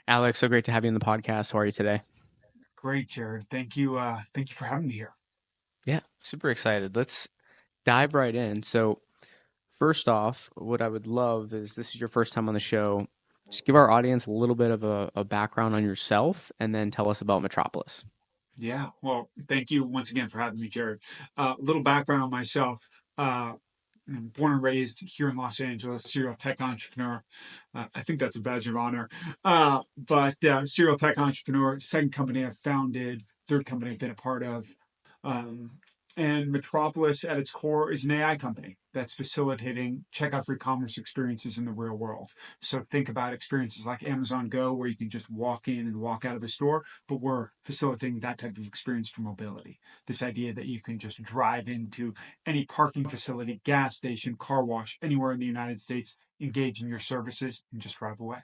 Alex, so great to have you on the podcast. How are you today? Great, Jared. Thank you. Thank you for having me here. Yeah, super excited. Let's dive right in. So, first off, what I would love is this is your first time on the show. Just give our audience a little bit of a background on yourself and then tell us about Metropolis. Yeah. Well, thank you once again for having me, Jared. A little background on myself. I'm born and raised here in Los Angeles, serial tech entrepreneur. I think that's a badge of honor. But serial tech entrepreneur, second company I've founded, third company I've been a part of. Um, and Metropolis at its core is an AI company that's facilitating checkout for e-commerce experiences in the real world. So think about experiences like Amazon Go, where you can just walk in and walk out of a store, but we're facilitating that type of experience for mobility. This idea that you can just drive into any parking facility, gas station, car wash, anywhere in the United States, engage in your services and just drive away.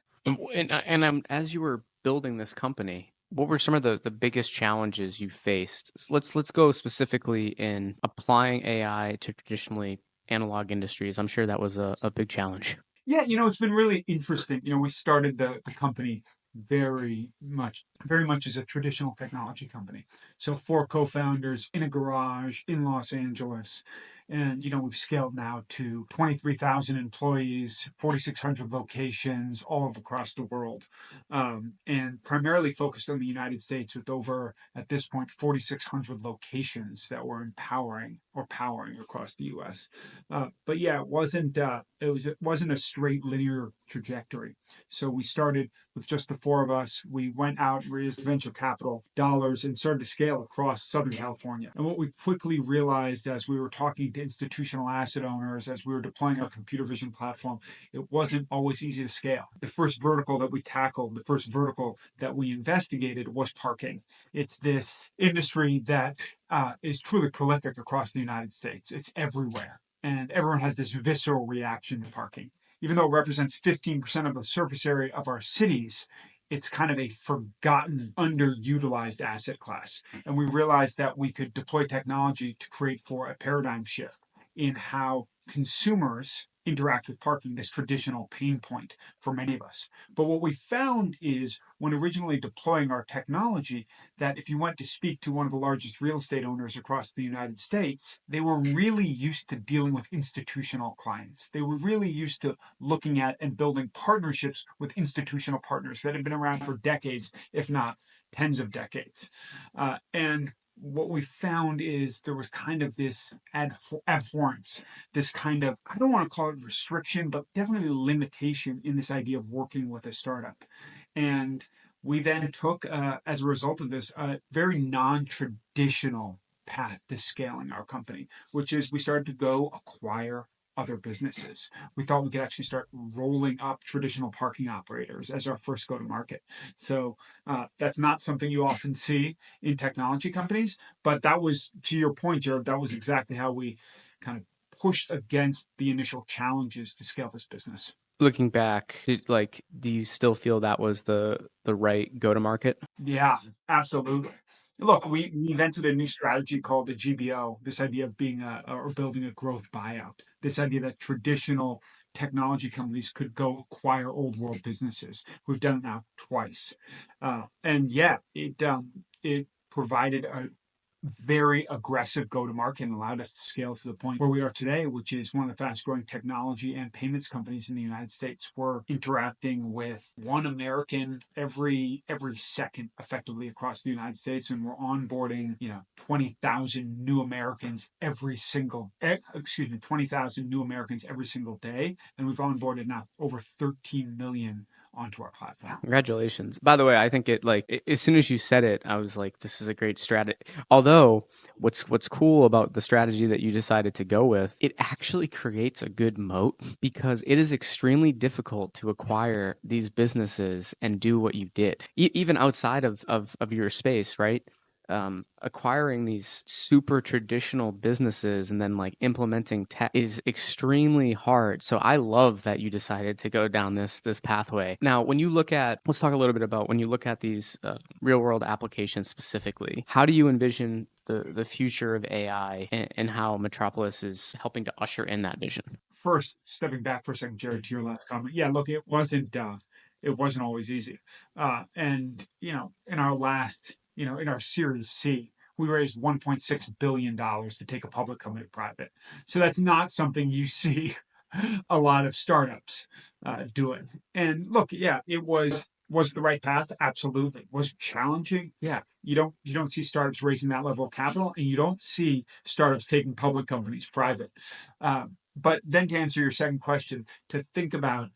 As you were building this company, what were some of the biggest challenges you faced? Let's go specifically in applying AI to traditionally analog industries. I'm sure that was a big challenge. Yeah, it's been really interesting. We started the company very much as a traditional technology company. So four co-founders in a garage in Los Angeles. And, we've scaled now to 23,000 employees, 4,600 locations all across the world, and primarily focused on the United States with over, at this point, 4,600 locations that we're empowering or powering across the U.S. But yeah, it wasn't a straight linear trajectory. So we started with just the four of us. We went out and raised venture capital dollars and started to scale across Southern California. And what we quickly realized as we were talking to institutional asset owners, as we were deploying our computer vision platform, it wasn't always easy to scale. The first vertical that we tackled, the first vertical that we investigated was parking. It's this industry that is truly prolific across the United States. It's everywhere. And everyone has this visceral reaction to parking. Even though it represents 15% of the surface area of our cities, it's kind of a forgotten, underutilized asset class. And we realized that we could deploy technology to create for a paradigm shift in how consumers interact with parking, this traditional pain point for many of us. But what we found is when originally deploying our technology, that if you went to speak to one of the largest real estate owners across the United States, they were really used to dealing with institutional clients. They were really used to looking at and building partnerships with institutional partners that had been around for decades, if not tens of decades. And what we found is there was kind of this abhorrence, this kind of, I don't want to call it restriction, but definitely limitation in this idea of working with a startup. And we then took, as a result of this, a very non-traditional path to scaling our company, which is we started to go acquire other businesses. We thought we could actually start rolling up traditional parking operators as our first go to market. So that's not something you often see in technology companies, but that was, to your point, Jared, that was exactly how we kind of pushed against the initial challenges to scale this business. Looking back, do you still feel that was the right go to market? Yeah, absolutely. Look, we invented a new strategy called the GBO, this idea of being or building a growth buyout, this idea that traditional technology companies could go acquire old world businesses. We've done it now twice. And yeah, it provided a very aggressive go to market and allowed us to scale to the point where we are today, which is one of the fast growing technology and payments companies in the United States. We're interacting with one American every second effectively across the United States, and we're onboarding 20,000 new Americans every single 20,000 new Americans every single day, and we've onboarded now over 13 million onto our platform. Congratulations. By the way, I think as soon as you said it, I was like, this is a great strategy. Although what's cool about the strategy that you decided to go with, it actually creates a good moat because it is extremely difficult to acquire these businesses and do what you did, even outside of your space, right? acquiring these super traditional businesses and then like implementing tech is extremely hard. So I love that you decided to go down this pathway. Now, when you look at, let's talk a little bit about when you look at these real world applications specifically. How do you envision the future of AI and how Metropolis is helping to usher in that vision? First, stepping back for a second, Jared, to your last comment. Yeah, look, it wasn't always easy. And in our last, in our Series C, we raised $1.6 billion to take a public company private. So that's not something you see a lot of startups doing. And look, yeah, was it the right path? Absolutely. Was it challenging? Yeah. You don't see startups raising that level of capital, and you don't see startups taking public companies private. But then to answer your second question, to think about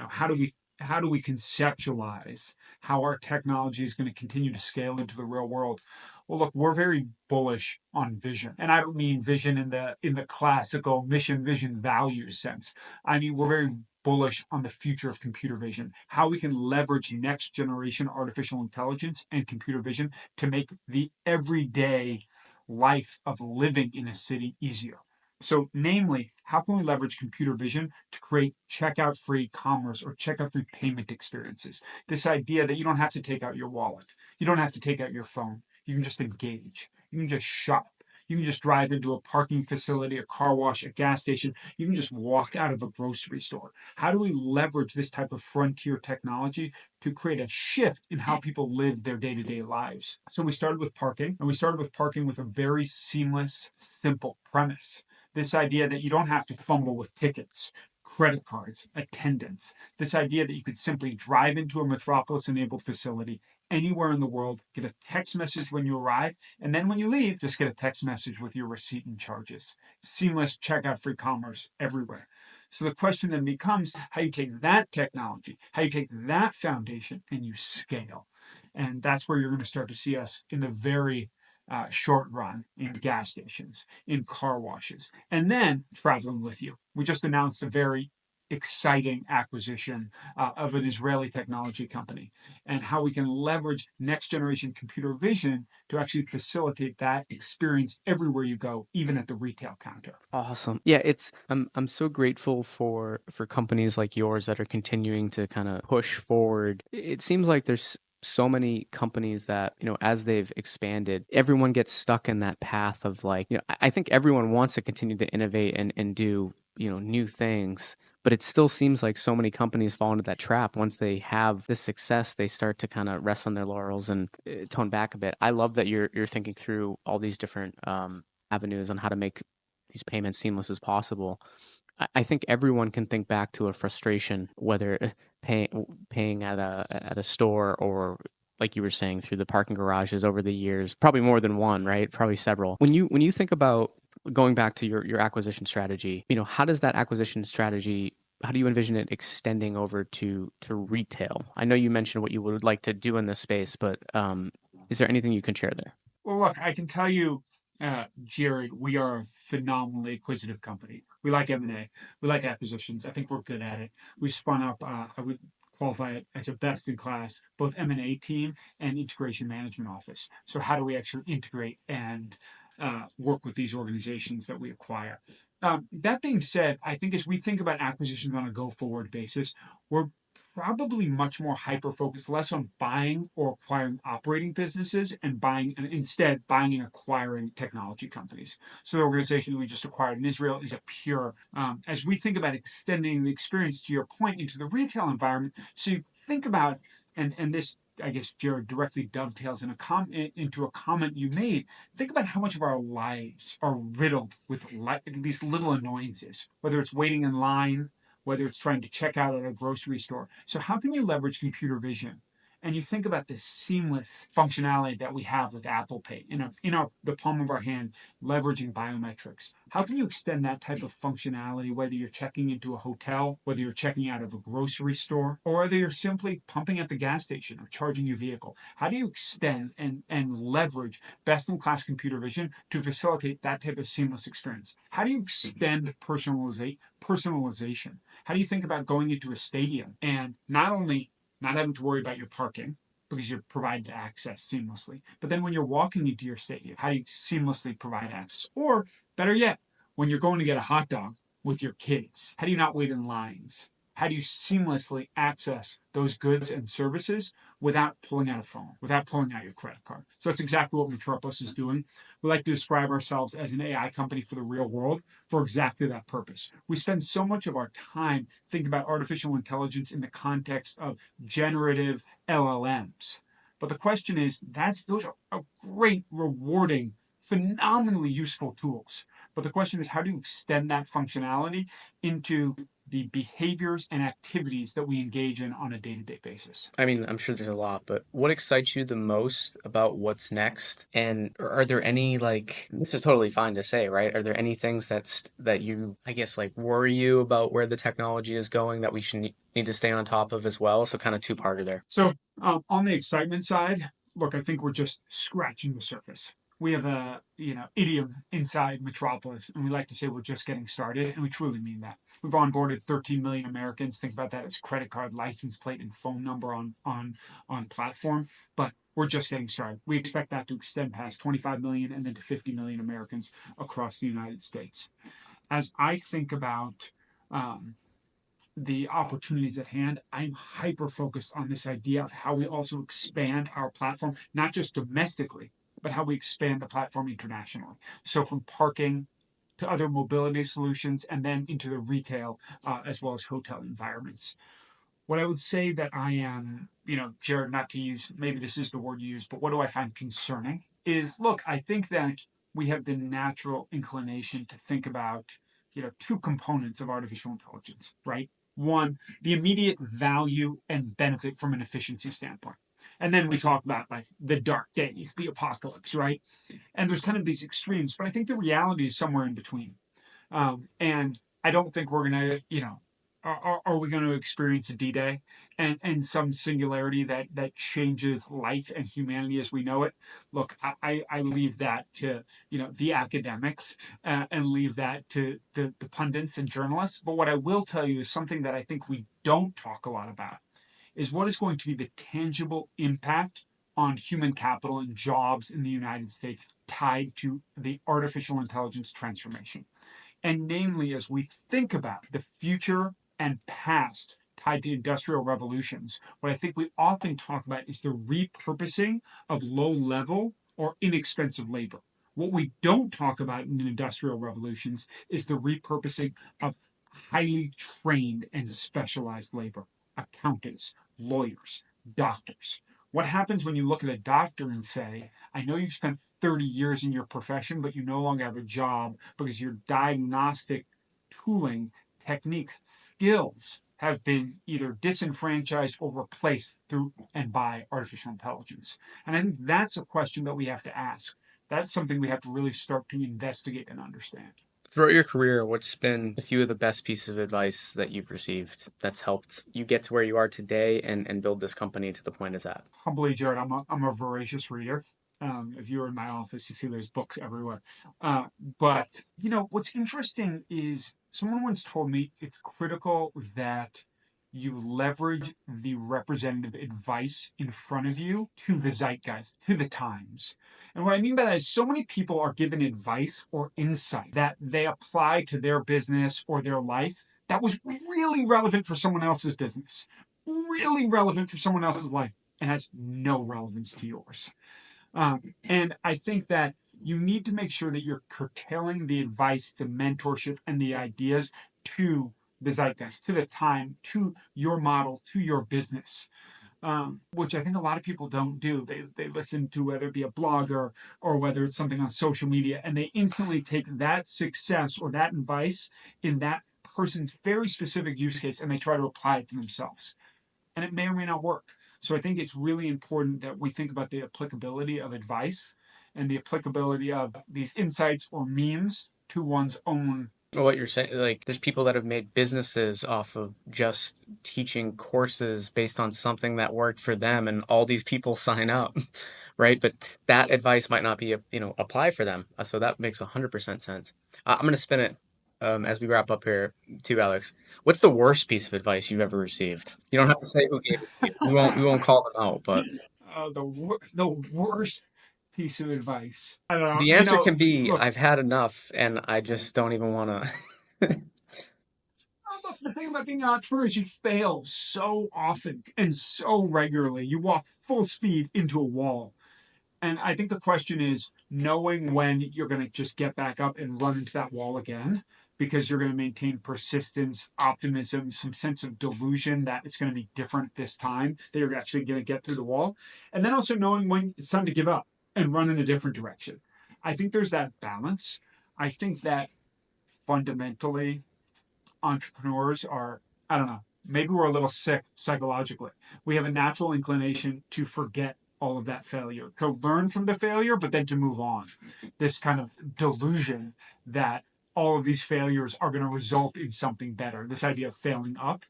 how do we conceptualize how our technology is going to continue to scale into the real world? Well, look, we're very bullish on vision, and I don't mean vision in the classical mission, vision, values sense. I mean, we're very bullish on the future of computer vision, how we can leverage next generation artificial intelligence and computer vision to make the everyday life of living in a city easier. So, namely, how can we leverage computer vision to create checkout free commerce or checkout free payment experiences? This idea that you don't have to take out your wallet, you don't have to take out your phone, you can just engage, you can just shop. You can just drive into a parking facility, a car wash, a gas station. You can just walk out of a grocery store. How do we leverage this type of frontier technology to create a shift in how people live their day to day lives? So we started with parking, and we started with parking with a very seamless, simple premise. This idea that you don't have to fumble with tickets, credit cards, attendance. This idea that you could simply drive into a Metropolis enabled facility anywhere in the world, get a text message when you arrive, and then when you leave, just get a text message with your receipt and charges. Seamless checkout free commerce everywhere. So the question then becomes how you take that technology, how you take that foundation, and you scale. And that's where you're going to start to see us in the very short run in gas stations, in car washes, and then traveling with you. We just announced a very exciting acquisition of an Israeli technology company, and how we can leverage next generation computer vision to actually facilitate that experience everywhere you go, even at the retail counter. Awesome. Yeah, I'm so grateful for companies like yours that are continuing to kind of push forward. It seems like there's so many companies that, as they've expanded, everyone gets stuck in that path of like, I think everyone wants to continue to innovate and do, new things, but it still seems like so many companies fall into that trap. Once they have this success, they start to kind of rest on their laurels and tone back a bit. I love that you're thinking through all these different avenues on how to make these payments seamless as possible. I think everyone can think back to a frustration, whether paying at a store or like you were saying through the parking garages over the years, probably more than one, right? Probably several. When you think about going back to your acquisition strategy, how does that acquisition strategy, how do you envision it extending over to retail? I know you mentioned what you would like to do in this space, but is there anything you can share there? Well, look, I can tell you, Jared, we are a phenomenally acquisitive company. We like M&A. We like acquisitions. I think we're good at it. We spun up, I would qualify it as a best in class, both M&A team and integration management office. So how do we actually integrate and work with these organizations that we acquire? That being said, I think as we think about acquisitions on a go forward basis, we're probably much more hyper focused, less on buying or acquiring operating businesses and instead buying and acquiring technology companies. So the organization we just acquired in Israel is a pure. As we think about extending the experience, to your point, into the retail environment, so you think about and this. I guess Jared directly dovetails into a comment you made. Think about how much of our lives are riddled with these little annoyances, whether it's waiting in line, whether it's trying to check out at a grocery store. So how can you leverage computer vision? And you think about this seamless functionality that we have with Apple Pay in the palm of our hand, leveraging biometrics. How can you extend that type of functionality, whether you're checking into a hotel, whether you're checking out of a grocery store, or whether you're simply pumping at the gas station or charging your vehicle? How do you extend and leverage best in class computer vision to facilitate that type of seamless experience? How do you extend personalization? How do you think about going into a stadium and not only not having to worry about your parking, because you're provided access seamlessly. But then when you're walking into your stadium, how do you seamlessly provide access? Or better yet, when you're going to get a hot dog with your kids, how do you not wait in lines? How do you seamlessly access those goods and services without pulling out a phone, without pulling out your credit card? So that's exactly what Metropolis is doing. We like to describe ourselves as an AI company for the real world for exactly that purpose. We spend so much of our time thinking about artificial intelligence in the context of generative LLMs. But the question is, those are great, rewarding, phenomenally useful tools. But the question is, how do you extend that functionality into the behaviors and activities that we engage in on a day-to-day basis? I mean, I'm sure there's a lot, but what excites you the most about what's next? And are there any like this is totally fine to say, right? Are there any things that you, I guess, like worry you about where the technology is going that we should need to stay on top of as well? So kind of two-parter there. So, on the excitement side, look, I think we're just scratching the surface. We have a idiom inside Metropolis, and we like to say we're just getting started, and we truly mean that. We've onboarded 13 million Americans. Think about that as credit card, license plate, and phone number on platform. But we're just getting started. We expect that to extend past 25 million and then to 50 million Americans across the United States. As I think about um, the opportunities at hand, I'm hyper focused on this idea of how we also expand our platform, not just domestically, but how we expand the platform internationally. So from parking to other mobility solutions and then into the retail as well as hotel environments. What I would say that I am, Jared, not to use, maybe this is the word you use, but what do I find concerning is look, I think that we have the natural inclination to think about, two components of artificial intelligence, right? One, the immediate value and benefit from an efficiency standpoint. And then we talk about like the dark days, the apocalypse, right? And there's kind of these extremes, but I think the reality is somewhere in between. And I don't think we're going to, are we going to experience a D-Day and some singularity that changes life and humanity as we know it? Look, I leave that to the academics and leave that to the pundits and journalists. But what I will tell you is something that I think we don't talk a lot about is what is going to be the tangible impact on human capital and jobs in the United States tied to the artificial intelligence transformation. And namely, as we think about the future and past tied to industrial revolutions, what I think we often talk about is the repurposing of low level or inexpensive labor. What we don't talk about in industrial revolutions is the repurposing of highly trained and specialized labor, accountants, lawyers, doctors. What happens when you look at a doctor and say, I know you've spent 30 years in your profession, but you no longer have a job because your diagnostic tooling, techniques, skills have been either disenfranchised or replaced through and by artificial intelligence? And I think that's a question that we have to ask. That's something we have to really start to investigate and understand. Throughout your career, what's been a few of the best pieces of advice that you've received that's helped you get to where you are today and build this company to the point it's at? Humbly, Jared, I'm a voracious reader. If you're in my office, you see there's books everywhere. But what's interesting is someone once told me it's critical that you leverage the representative advice in front of you to the zeitgeist, to the times. And what I mean by that is so many people are given advice or insight that they apply to their business or their life that was really relevant for someone else's business, really relevant for someone else's life, and has no relevance to yours. And I think that you need to make sure that you're curtailing the advice, the mentorship, and the ideas to the zeitgeist, to the time, to your model, to your business. Which I think a lot of people don't do. They listen to whether it be a blogger or whether it's something on social media, and they instantly take that success or that advice in that person's very specific use case and they try to apply it to themselves, and it may or may not work. So I think it's really important that we think about the applicability of advice and the applicability of these insights or memes to one's own. Well, what you're saying, like, there's people that have made businesses off of just teaching courses based on something that worked for them, and all these people sign up, right? But that advice might not be, apply for them. So that makes 100% sense. I'm gonna spin it as we wrap up here, too, Alex. What's the worst piece of advice you've ever received? You don't have to say who gave it to you. We won't call them out, but The worst piece of advice. I don't know. The You answer know, can be look, I've had enough and I just don't even want to. look, the thing about being an entrepreneur is you fail so often and so regularly. You walk full speed into a wall. And I think the question is knowing when you're going to just get back up and run into that wall again, because you're going to maintain persistence, optimism, some sense of delusion that it's going to be different this time, that you're actually going to get through the wall. And then also knowing when it's time to give up and run in a different direction. I think there's that balance. I think that fundamentally entrepreneurs are, I don't know, maybe we're a little sick psychologically. We have a natural inclination to forget all of that failure, to learn from the failure, but then to move on. This kind of delusion that all of these failures are going to result in something better, this idea of failing up.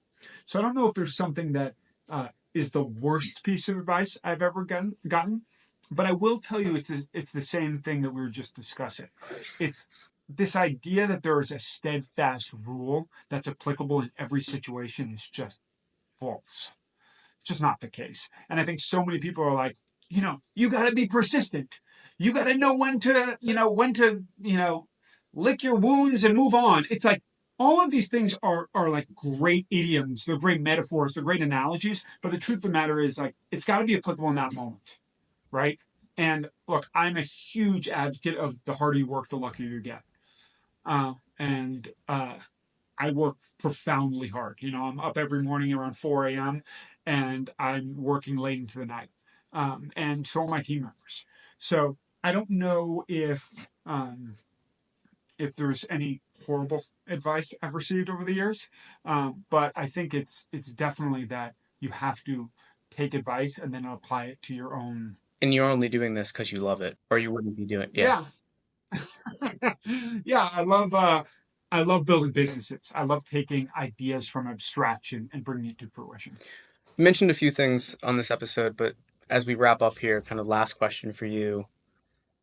So I don't know if there's something that is the worst piece of advice I've ever gotten, but I will tell you it's the same thing that we were just discussing. It's this idea that there is a steadfast rule that's applicable in every situation is just false. It's just not the case. And I think so many people are like, you got to be persistent. You got to know when to lick your wounds and move on. It's like all of these things are like great idioms. They're great metaphors. They're great analogies. But the truth of the matter is, like, it's got to be applicable in that moment, right? And look, I'm a huge advocate of the harder you work, the luckier you get. And I work profoundly hard. I'm up every morning around 4 a.m. and I'm working late into the night. And so are my team members. So I don't know if there's any horrible advice I've received over the years, but I think it's definitely that you have to take advice and then apply it to your own. And you're only doing this because you love it, or you wouldn't be doing it. Yeah. Yeah, yeah, I love building businesses. I love taking ideas from abstraction and bringing it to fruition. You mentioned a few things on this episode, but as we wrap up here, kind of last question for you.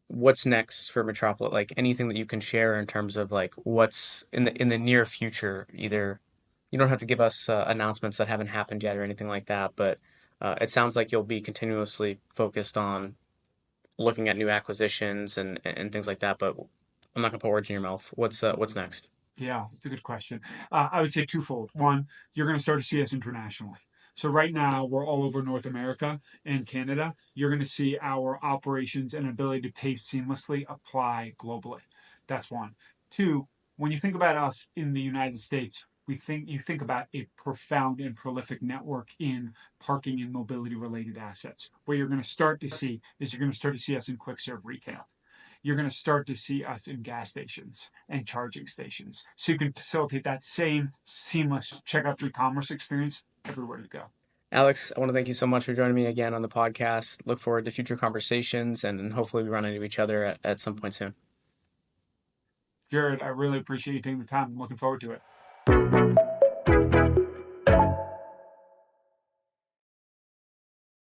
What's next for Metropolis? Like anything that you can share in terms of like what's in the near future, either you don't have to give us announcements that haven't happened yet or anything like that, but it sounds like you'll be continuously focused on looking at new acquisitions and things like that. But I'm not gonna put words in your mouth. What's next? Yeah, it's a good question. I would say twofold. One, you're going to start to see us internationally. So right now we're all over North America and Canada. You're going to see our operations and ability to pay seamlessly apply globally. That's one. Two, when you think about us in the United States, you think about a profound and prolific network in parking and mobility related assets. What you're going to start to see is you're going to start to see us in quick serve retail. You're going to start to see us in gas stations and charging stations. So you can facilitate that same seamless checkout through commerce experience everywhere you go. Alex, I want to thank you so much for joining me again on the podcast. Look forward to future conversations and hopefully we run into each other at some point soon. Jared, I really appreciate you taking the time. I'm looking forward to it.